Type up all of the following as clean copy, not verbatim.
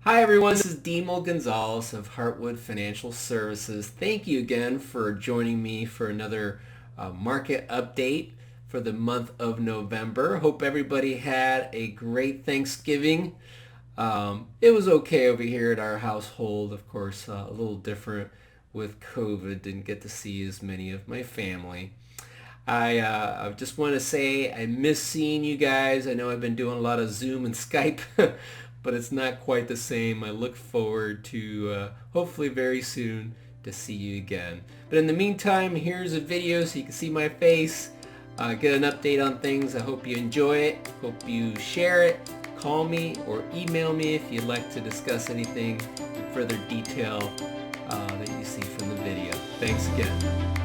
Hi everyone, this is Demel Gonzalez of Heartwood Financial Services. Thank you again for joining me for another market update for the month of November. Hope everybody had a great Thanksgiving. It was okay over here at our household, of course, a little different with COVID. Didn't get to see as many of my family. I just want to say I miss seeing you guys. I know I've been doing a lot of Zoom and Skype, but it's not quite the same. I look forward to hopefully very soon to see you again. But in the meantime, here's a video so you can see my face, get an update on things. I hope you enjoy it. Hope you share it. Call me or email me if you'd like to discuss anything in further detail that you see from the video. Thanks again.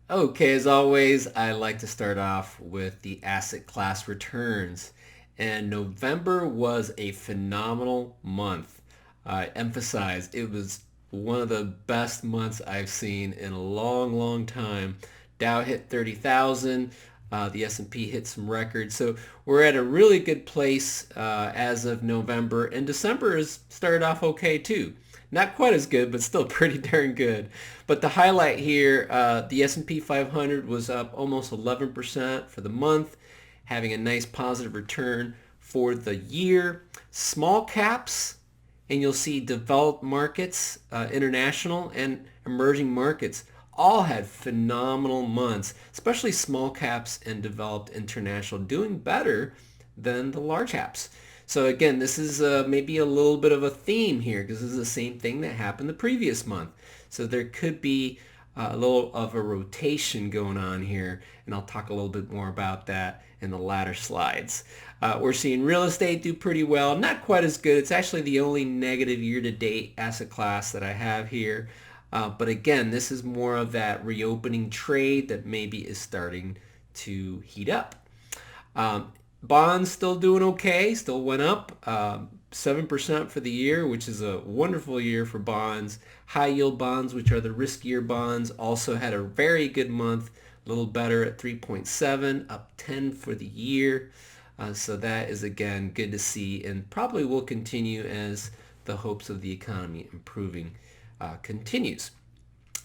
Okay, as always, I like to start off with the asset class returns. And November was a phenomenal month. I emphasize it was one of the best months I've seen in a long, long time. Dow hit 30,000. The S&P hit some records. So we're at a really good place as of November. And December has started off okay too. Not quite as good, but still pretty darn good. But the highlight here, the S&P 500 was up almost 11% for the month, having a nice positive return for the year. Small caps, and you'll see developed markets, international, and emerging markets all had phenomenal months, especially small caps and developed international doing better than the large caps. So again, this is maybe a little bit of a theme here because this is the same thing that happened the previous month. So there could be a little of a rotation going on here, and I'll talk a little bit more about that in the latter slides. We're seeing real estate do pretty well, not quite as good. It's actually the only negative year-to-date asset class that I have here. But again, this is more of that reopening trade that maybe is starting to heat up. Bonds still doing okay, still went up 7% for the year, which is a wonderful year for bonds. High yield bonds, which are the riskier bonds, also had a very good month, a little better at 3.7, up 10 for the year. So that is, again, good to see and probably will continue as the hopes of the economy improving continues.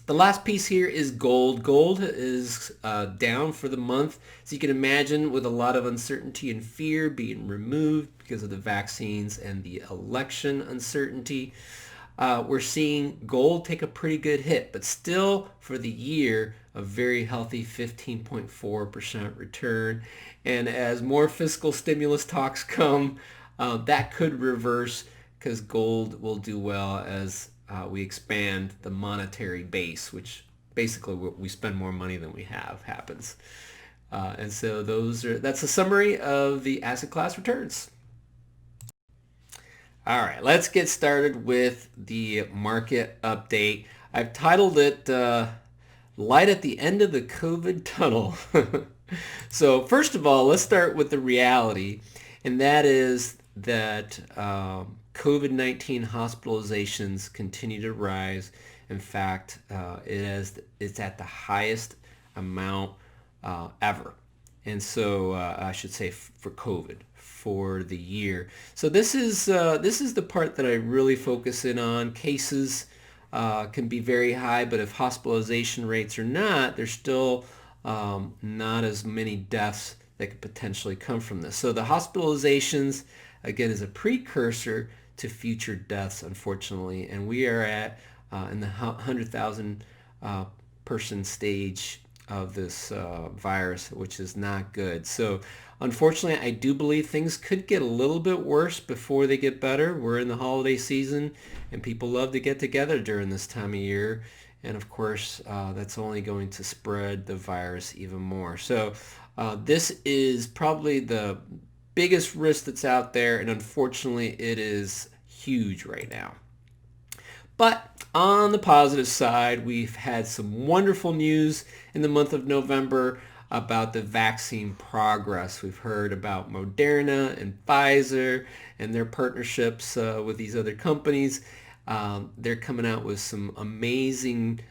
The last piece here is gold. Gold is down for the month. As you can imagine, with a lot of uncertainty and fear being removed because of the vaccines and the election uncertainty, we're seeing gold take a pretty good hit, but still for the year, a very healthy 15.4% return. And as more fiscal stimulus talks come, that could reverse because gold will do well as we expand the monetary base, which basically we spend more money than we have happens. And so that's a summary of the asset class returns. All right, let's get started with the market update. I've titled it Light at the End of the COVID Tunnel. So first of all, let's start with the reality, and that is that COVID-19 hospitalizations continue to rise. In fact, it's at the highest amount ever. And so I should say for COVID for the year. So this is the part that I really focus in on. Cases can be very high, but if hospitalization rates are not, there's still not as many deaths that could potentially come from this. So the hospitalizations, again, is a precursor to future deaths, unfortunately, and we are at in the 100,000 person stage of this virus, which is not good. So unfortunately, I do believe things could get a little bit worse before they get better. We're in the holiday season, and people love to get together during this time of year. And of course, that's only going to spread the virus even more. So this is probably the biggest risk that's out there, and unfortunately it is huge right now. But on the positive side, we've had some wonderful news in the month of November about the vaccine progress. We've heard about Moderna and Pfizer and their partnerships with these other companies. They're coming out with some amazing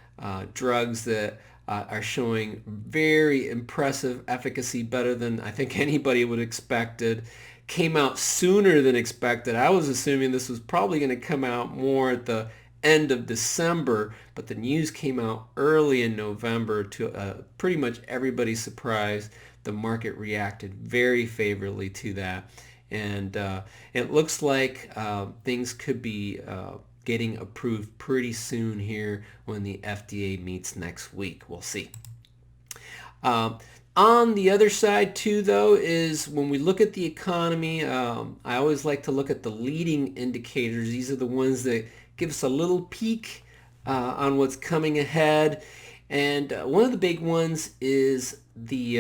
drugs that are showing very impressive efficacy, better than I think anybody would expected. Came out sooner than expected. I was assuming this was probably going to come out more at the end of December, but the news came out early in November to pretty much everybody's surprise. The market reacted very favorably to that. And it looks like things could be getting approved pretty soon here when the FDA meets next week. We'll see. Um, on the other side too, though, is when we look at the economy, I always like to look at the leading indicators. These are the ones that give us a little peek on what's coming ahead. And one of the big ones is the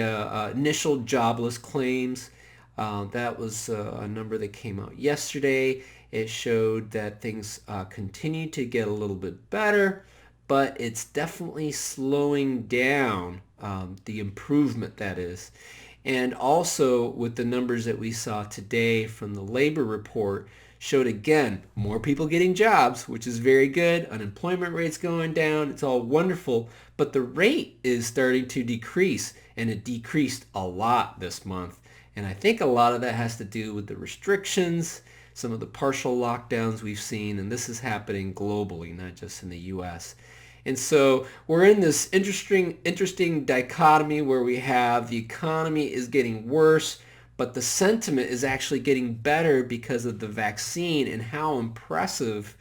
initial jobless claims. That was a number that came out yesterday. It showed that things continue to get a little bit better, but it's definitely slowing down, the improvement that is. And also with the numbers that we saw today from the labor report showed again more people getting jobs, which is very good. Unemployment rate's going down. It's all wonderful, but the rate is starting to decrease, and it decreased a lot this month. And I think a lot of that has to do with the restrictions, some of the partial lockdowns we've seen, and this is happening globally, not just in the U.S. And so we're in this interesting dichotomy where we have the economy is getting worse, but the sentiment is actually getting better because of the vaccine and how impressive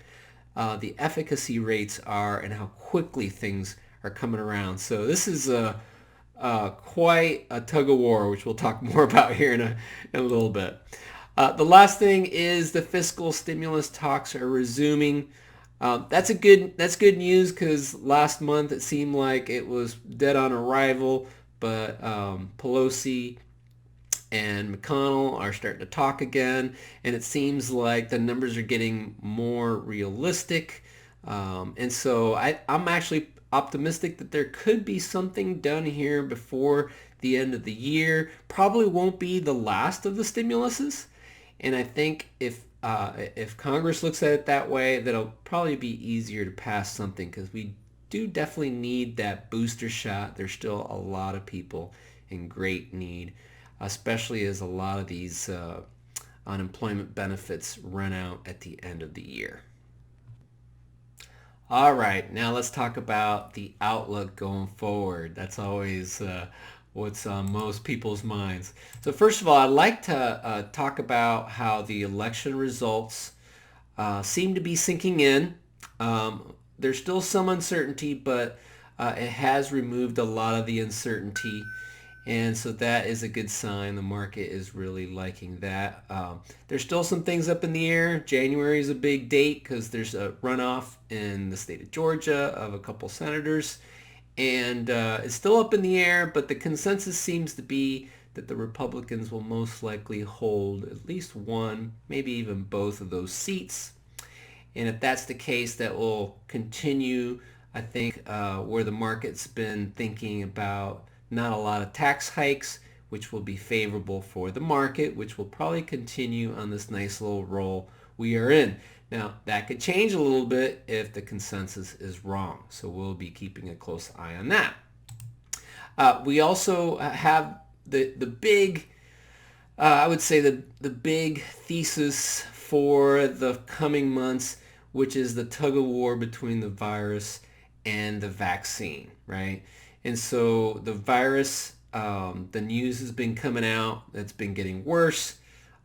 the efficacy rates are and how quickly things are coming around. So this is quite a tug of war, which we'll talk more about here in a little bit. The last thing is the fiscal stimulus talks are resuming. That's good news because last month it seemed like it was dead on arrival, but Pelosi and McConnell are starting to talk again, and it seems like the numbers are getting more realistic. And so I'm actually optimistic that there could be something done here before the end of the year. Probably won't be the last of the stimuluses, and I think if Congress looks at it that way, that'll probably be easier to pass something because we do definitely need that booster shot. There's still a lot of people in great need, especially as a lot of these unemployment benefits run out at the end of the year. All right, now let's talk about the outlook going forward. That's always what's on most people's minds. So first of all, I'd like to talk about how the election results seem to be sinking in. There's still some uncertainty, but it has removed a lot of the uncertainty. And so that is a good sign. The market is really liking that. There's still some things up in the air. January is a big date because there's a runoff in the state of Georgia of a couple senators. And it's still up in the air, but the consensus seems to be that the Republicans will most likely hold at least one, maybe even both of those seats. And if that's the case, that will continue, I think, where the market's been thinking about not a lot of tax hikes, which will be favorable for the market, which will probably continue on this nice little roll we are in. Now, that could change a little bit if the consensus is wrong, so we'll be keeping a close eye on that. We also have the big, I would say the big thesis for the coming months, which is the tug of war between the virus and the vaccine, right? And so the virus, the news has been coming out, it's been getting worse.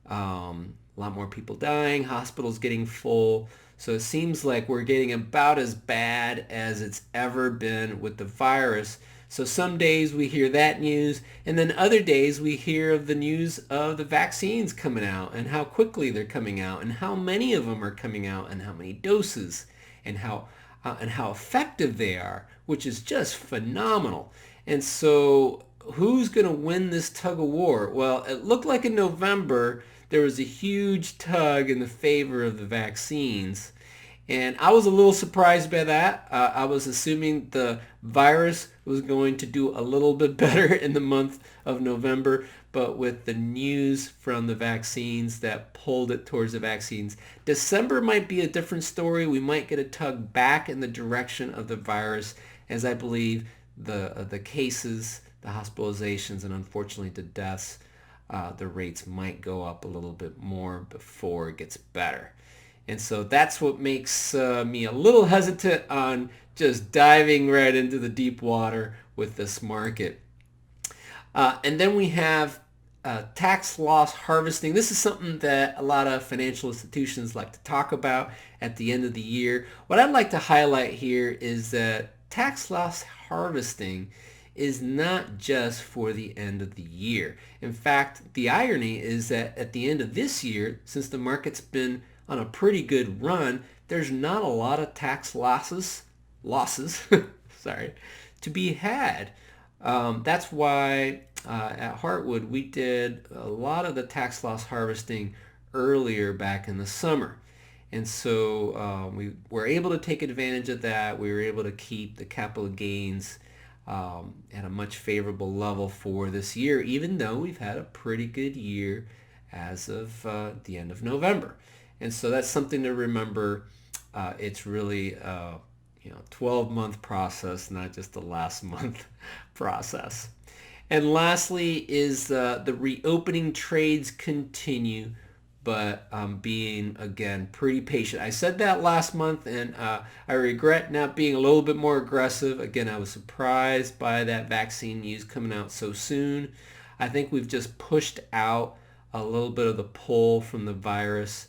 A lot more people dying, hospitals getting full. So it seems like we're getting about as bad as it's ever been with the virus. So some days we hear that news, and then other days we hear of the news of the vaccines coming out and how quickly they're coming out and how many of them are coming out and how many doses and how effective they are, which is just phenomenal. And so who's going to win this tug of war? Well, it looked like in November there was a huge tug in the favor of the vaccines. And I was a little surprised by that. I was assuming the virus was going to do a little bit better in the month of November, but with the news from the vaccines that pulled it towards the vaccines, December might be a different story. We might get a tug back in the direction of the virus, as I believe the cases, the hospitalizations, and unfortunately the deaths, the rates might go up a little bit more before it gets better. And so that's what makes me a little hesitant on just diving right into the deep water with this market. And then we have tax loss harvesting. This is something that a lot of financial institutions like to talk about at the end of the year. What I'd like to highlight here is that tax loss harvesting is not just for the end of the year. In fact, the irony is that at the end of this year, since the market's been on a pretty good run, there's not a lot of tax losses, sorry, to be had. That's why at Heartwood we did a lot of the tax loss harvesting earlier back in the summer. And so we were able to take advantage of that. We were able to keep the capital gains at a much favorable level for this year, even though we've had a pretty good year as of the end of November. And so that's something to remember. It's really a 12-month process, not just the last month process. And lastly is the reopening trades continue, but I'm being, again, pretty patient. I said that last month, and I regret not being a little bit more aggressive. Again, I was surprised by that vaccine news coming out so soon. I think we've just pushed out a little bit of the pull from the virus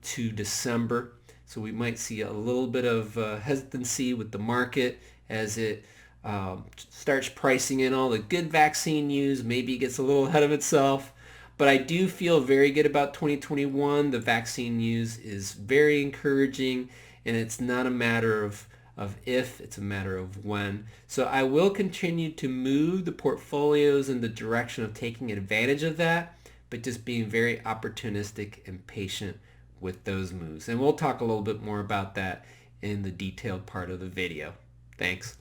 to December. So we might see a little bit of hesitancy with the market as it starts pricing in all the good vaccine news. Maybe it gets a little ahead of itself. But I do feel very good about 2021. The vaccine news is very encouraging, and it's not a matter of if, it's a matter of when. So I will continue to move the portfolios in the direction of taking advantage of that, but just being very opportunistic and patient with those moves. And we'll talk a little bit more about that in the detailed part of the video. Thanks.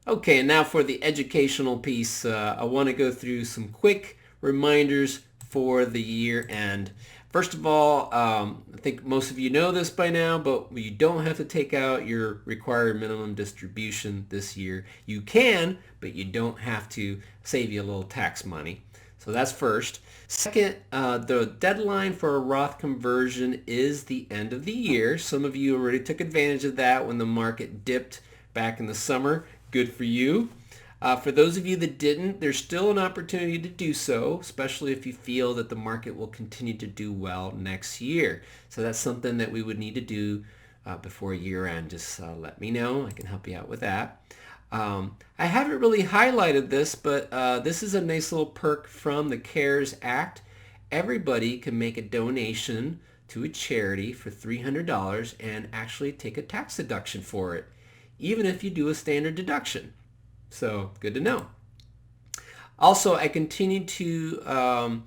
Okay, and now for the educational piece, I want to go through some quick reminders for the year end. First of all, I think most of you know this by now, but you don't have to take out your required minimum distribution this year. You can, but you don't have to. Save you a little tax money. So that's first. Second, the deadline for a Roth conversion is the end of the year. Some of you already took advantage of that when the market dipped back in the summer. Good for you. For those of you that didn't, there's still an opportunity to do so, especially if you feel that the market will continue to do well next year. So that's something that we would need to do before year end. Just let me know. I can help you out with that. I haven't really highlighted this, but this is a nice little perk from the CARES Act. Everybody can make a donation to a charity for $300 and actually take a tax deduction for it, even if you do a standard deduction. So good to know. Also, I continue to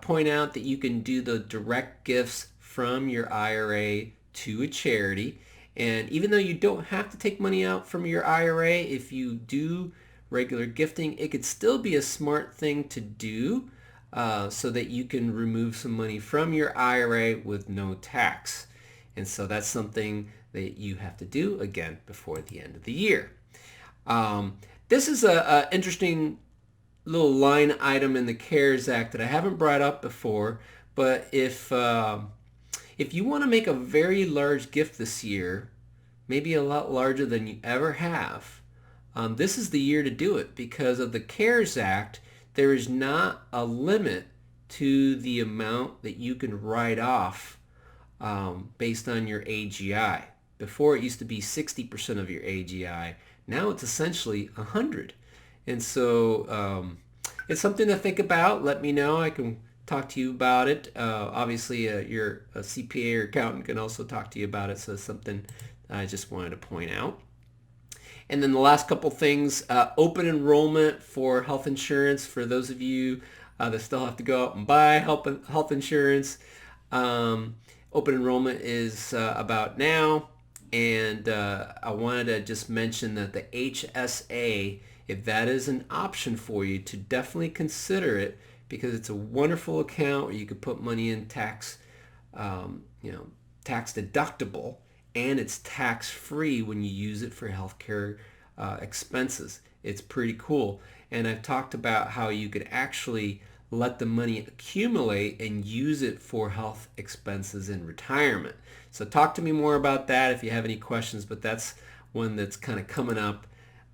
point out that you can do the direct gifts from your IRA to a charity. And even though you don't have to take money out from your IRA, if you do regular gifting, it could still be a smart thing to do so that you can remove some money from your IRA with no tax. And so that's something that you have to do, again, before the end of the year. This is an interesting little line item in the CARES Act that I haven't brought up before, but if you want to make a very large gift this year, maybe a lot larger than you ever have, this is the year to do it. Because of the CARES Act, there is not a limit to the amount that you can write off based on your AGI. Before it used to be 60% of your AGI. Now it's essentially 100. And so it's something to think about. Let me know. I can talk to you about it. Obviously, your CPA or accountant can also talk to you about it. So it's something I just wanted to point out. And then the last couple things, open enrollment for health insurance for those of you that still have to go out and buy health insurance. Open enrollment is about now, and I wanted to just mention that the HSA, if that is an option for you, to definitely consider it, because it's a wonderful account where you could put money in you know, tax deductible, and it's tax free when you use it for healthcare expenses. It's pretty cool. And I've talked about how you could actually let the money accumulate and use it for health expenses in retirement. So talk to me more about that if you have any questions, but that's one that's kind of coming up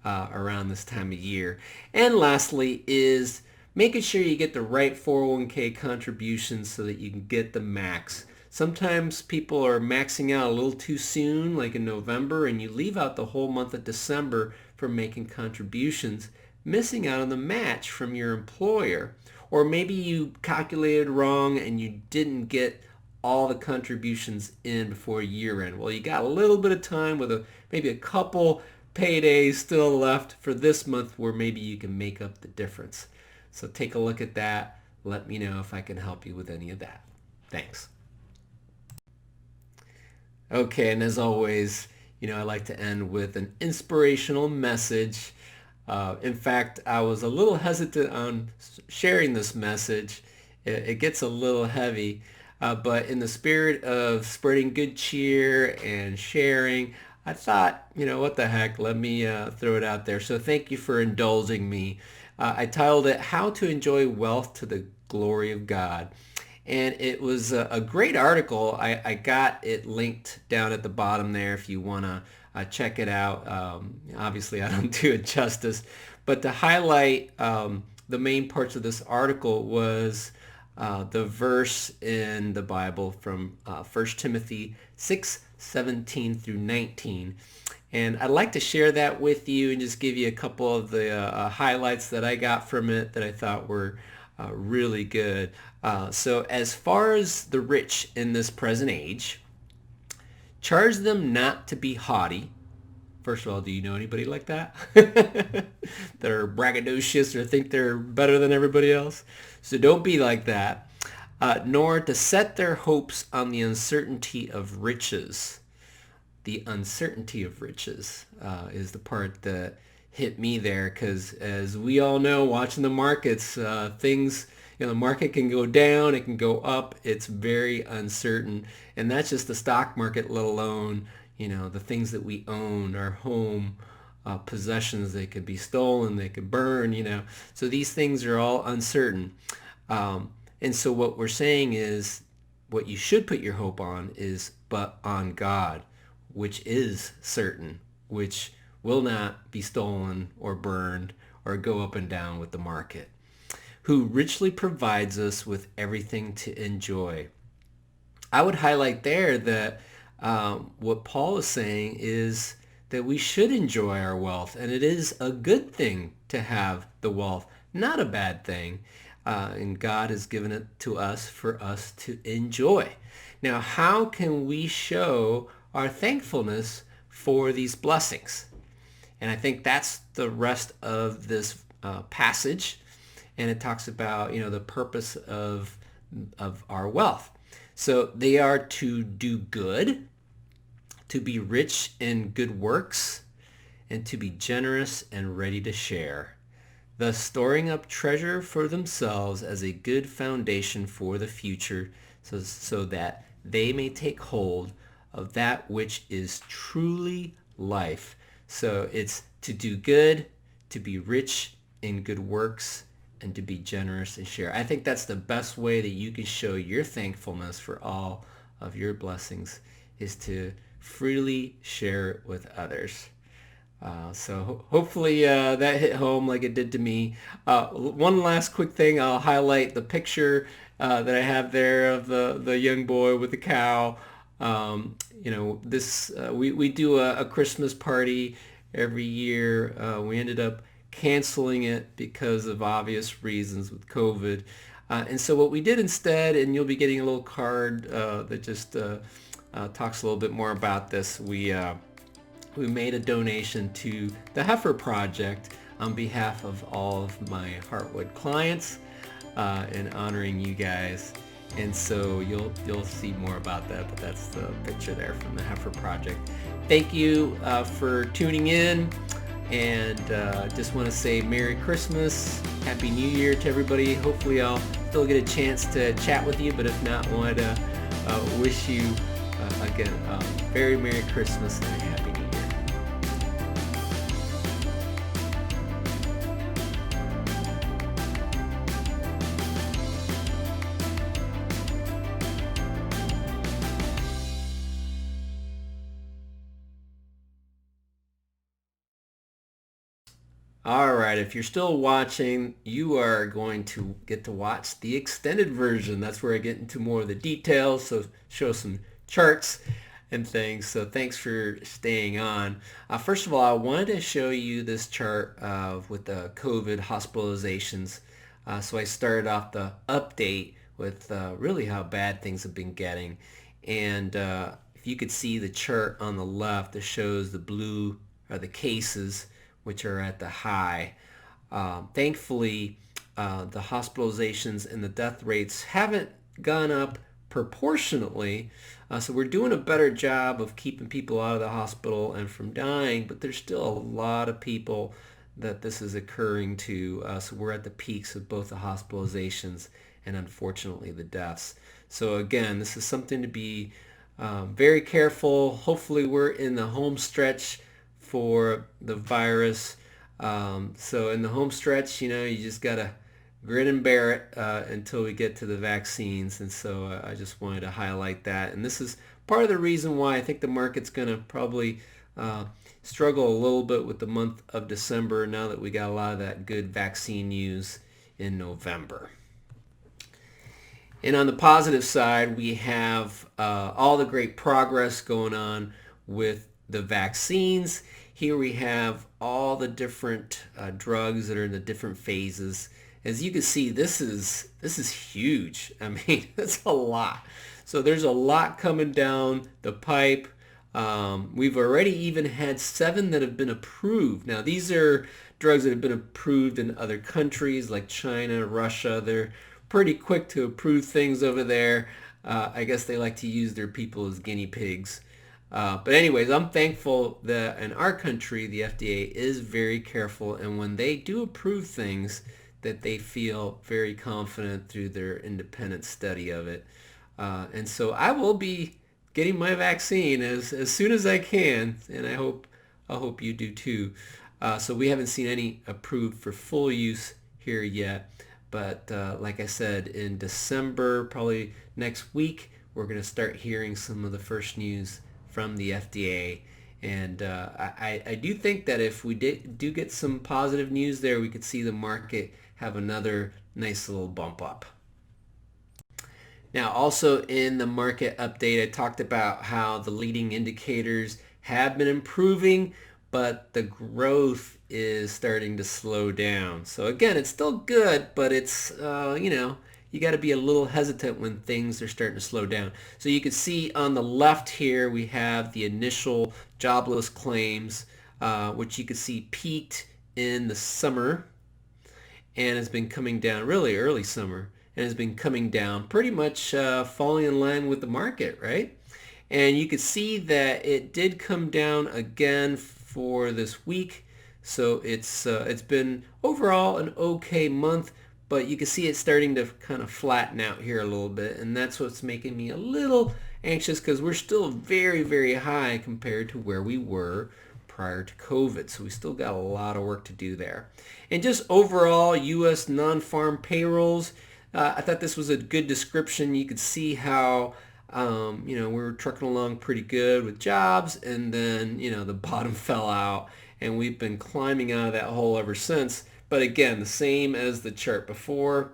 around this time of year. And lastly is making sure you get the right 401k contributions so that you can get the max. Sometimes people are maxing out a little too soon, like in November, and you leave out the whole month of December for making contributions, missing out on the match from your employer. Or maybe you calculated wrong and you didn't get all the contributions in before year end. Well, you got a little bit of time with maybe a couple paydays still left for this month where maybe you can make up the difference. So take a look at that. Let me know if I can help you with any of that. Thanks. Okay, and as always, I like to end with an inspirational message. In fact, I was a little hesitant on sharing this message. It gets a little heavy, but in the spirit of spreading good cheer and sharing, I thought, what the heck, let me throw it out there. So thank you for indulging me. I titled it, How to Enjoy Wealth to the Glory of God. And it was a great article. I got it linked down at the bottom there if you want to check it out. Obviously, I don't do it justice. But to highlight the main parts of this article was the verse in the Bible from 1 Timothy 6:17 through 19. And I'd like to share that with you and just give you a couple of the highlights that I got from it that I thought were really good. So as far as the rich in this present age, charge them not to be haughty. First of all, do you know anybody like that? That are braggadocious or think they're better than everybody else? So don't be like that. Nor to set their hopes on the uncertainty of riches. The uncertainty of riches is the part that hit me there, because as we all know, watching the markets, things, the market can go down, it can go up. It's very uncertain, and that's just the stock market, let alone the things that we own, our home possessions. They could be stolen, they could burn, so these things are all uncertain. And so what we're saying is what you should put your hope on is but on God, which is certain, which will not be stolen or burned or go up and down with the market, who richly provides us with everything to enjoy. I would highlight there that what Paul is saying is that we should enjoy our wealth, and it is a good thing to have the wealth, not a bad thing. And God has given it to us for us to enjoy. Now, how can we show our thankfulness for these blessings? And I think that's the rest of this passage. And it talks about, the purpose of our wealth. So they are to do good, to be rich in good works, and to be generous and ready to share, thus storing up treasure for themselves as a good foundation for the future, so that they may take hold of that which is truly life. So it's to do good, to be rich in good works, and to be generous and share. I think that's the best way that you can show your thankfulness for all of your blessings, is to freely share it with others. So hopefully that hit home like it did to me. One last quick thing, I'll highlight the picture that I have there of the young boy with the cow. This we do a Christmas party every year. We ended up canceling it because of obvious reasons with COVID. And so what we did instead, and you'll be getting a little card that just talks a little bit more about this, we made a donation to the Heifer Project on behalf of all of my Heartwood clients, and honoring you guys. And so you'll see more about that, but that's the picture there from the Heifer Project. Thank you for tuning in, and just want to say Merry Christmas, Happy New Year to everybody. Hopefully I'll still get a chance to chat with you, but if not, I wanted to wish you again very Merry Christmas and a Happy New Year. All right, if you're still watching, you are going to get to watch the extended version. That's where I get into more of the details, so show some charts and things. So thanks for staying on. First of all, I wanted to show you this chart with the COVID hospitalizations. So I started off the update with really how bad things have been getting. And if you could see the chart on the left that shows the blue are the cases, which are at the high. Thankfully, the hospitalizations and the death rates haven't gone up proportionately. So we're doing a better job of keeping people out of the hospital and from dying, but there's still a lot of people that this is occurring to. So we're at the peaks of both the hospitalizations and unfortunately the deaths. So again, this is something to be very careful. Hopefully we're in the home stretch for the virus. So in the home stretch, you just got to grin and bear it until we get to the vaccines. And so I just wanted to highlight that. And this is part of the reason why I think the market's going to probably struggle a little bit with the month of December now that we got a lot of that good vaccine news in November. And on the positive side, we have all the great progress going on with the vaccines. Here we have all the different drugs that are in the different phases. As you can see, this is huge. I mean, that's a lot. So there's a lot coming down the pipe. We've already even had 7 that have been approved. Now, these are drugs that have been approved in other countries like China, Russia. They're pretty quick to approve things over there. I guess they like to use their people as guinea pigs. But anyways, I'm thankful that in our country, the FDA is very careful, and when they do approve things, that they feel very confident through their independent study of it. And so I will be getting my vaccine as soon as I can, and I hope you do too. So we haven't seen any approved for full use here yet, but like I said, in December, probably next week, we're going to start hearing some of the first news from the FDA. And I do think that if we do get some positive news there, we could see the market have another nice little bump up. Now, also in the market update, I talked about how the leading indicators have been improving, but the growth is starting to slow down. So again, it's still good, but it's, you got to be a little hesitant when things are starting to slow down. So you can see on the left here, we have the initial jobless claims, which you can see peaked in the summer and has been coming down really early summer and has been coming down pretty much falling in line with the market, right? And you can see that it did come down again for this week. So it's been overall an okay month, but you can see it starting to kind of flatten out here a little bit, and that's what's making me a little anxious because we're still very, very high compared to where we were prior to COVID. So we still got a lot of work to do there. And just overall, U.S. non-farm payrolls, I thought this was a good description. You could see how we were trucking along pretty good with jobs, and then the bottom fell out, and we've been climbing out of that hole ever since. But again, the same as the chart before,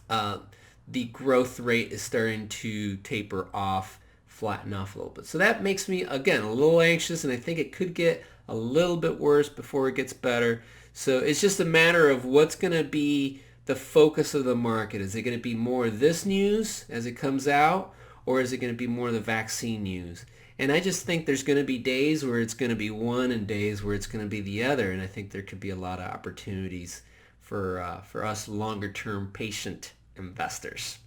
the growth rate is starting to taper off, flatten off a little bit. So that makes me, again, a little anxious, and I think it could get a little bit worse before it gets better. So it's just a matter of what's going to be the focus of the market. Is it going to be more of this news as it comes out, or is it going to be more of the vaccine news? And I just think there's going to be days where it's going to be one and days where it's going to be the other. And I think there could be a lot of opportunities for us longer-term patient investors.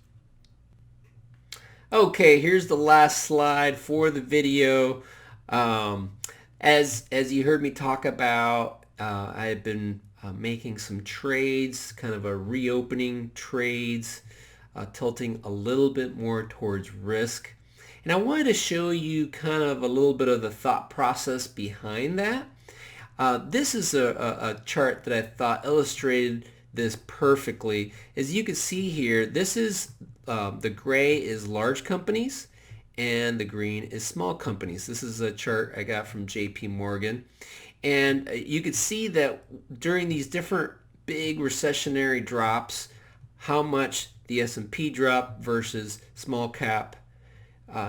Okay, here's the last slide for the video. Um, as you heard me talk about, I have been making some trades, kind of a reopening trades, tilting a little bit more towards risk. And I wanted to show you kind of a little bit of the thought process behind that. This is a chart that I thought illustrated this perfectly. As you can see here, this is the gray is large companies and the green is small companies. This is a chart I got from JP Morgan. And you can see that during these different big recessionary drops, how much the S&P dropped versus small cap.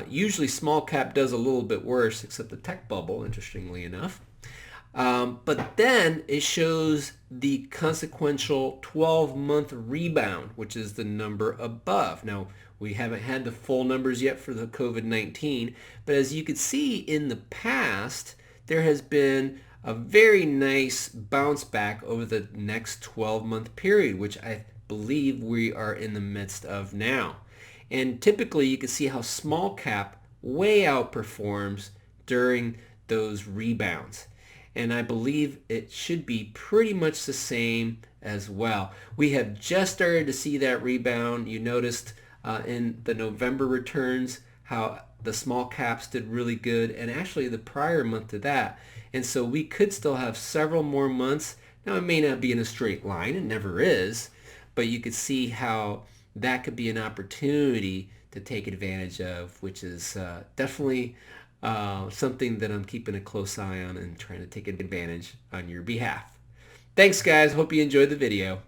Usually small cap does a little bit worse, except the tech bubble, interestingly enough. But then it shows the consequential 12-month rebound, which is the number above. Now, we haven't had the full numbers yet for the COVID-19, but as you can see in the past, there has been a very nice bounce back over the next 12-month period, which I believe we are in the midst of now. And typically you can see how small cap way outperforms during those rebounds. And I believe it should be pretty much the same as well. We have just started to see that rebound. You noticed in the November returns how the small caps did really good, and actually the prior month to that. And so we could still have several more months. Now it may not be in a straight line, it never is, but you could see how that could be an opportunity to take advantage of, which is definitely something that I'm keeping a close eye on and trying to take advantage on your behalf. Thanks guys, hope you enjoyed the video.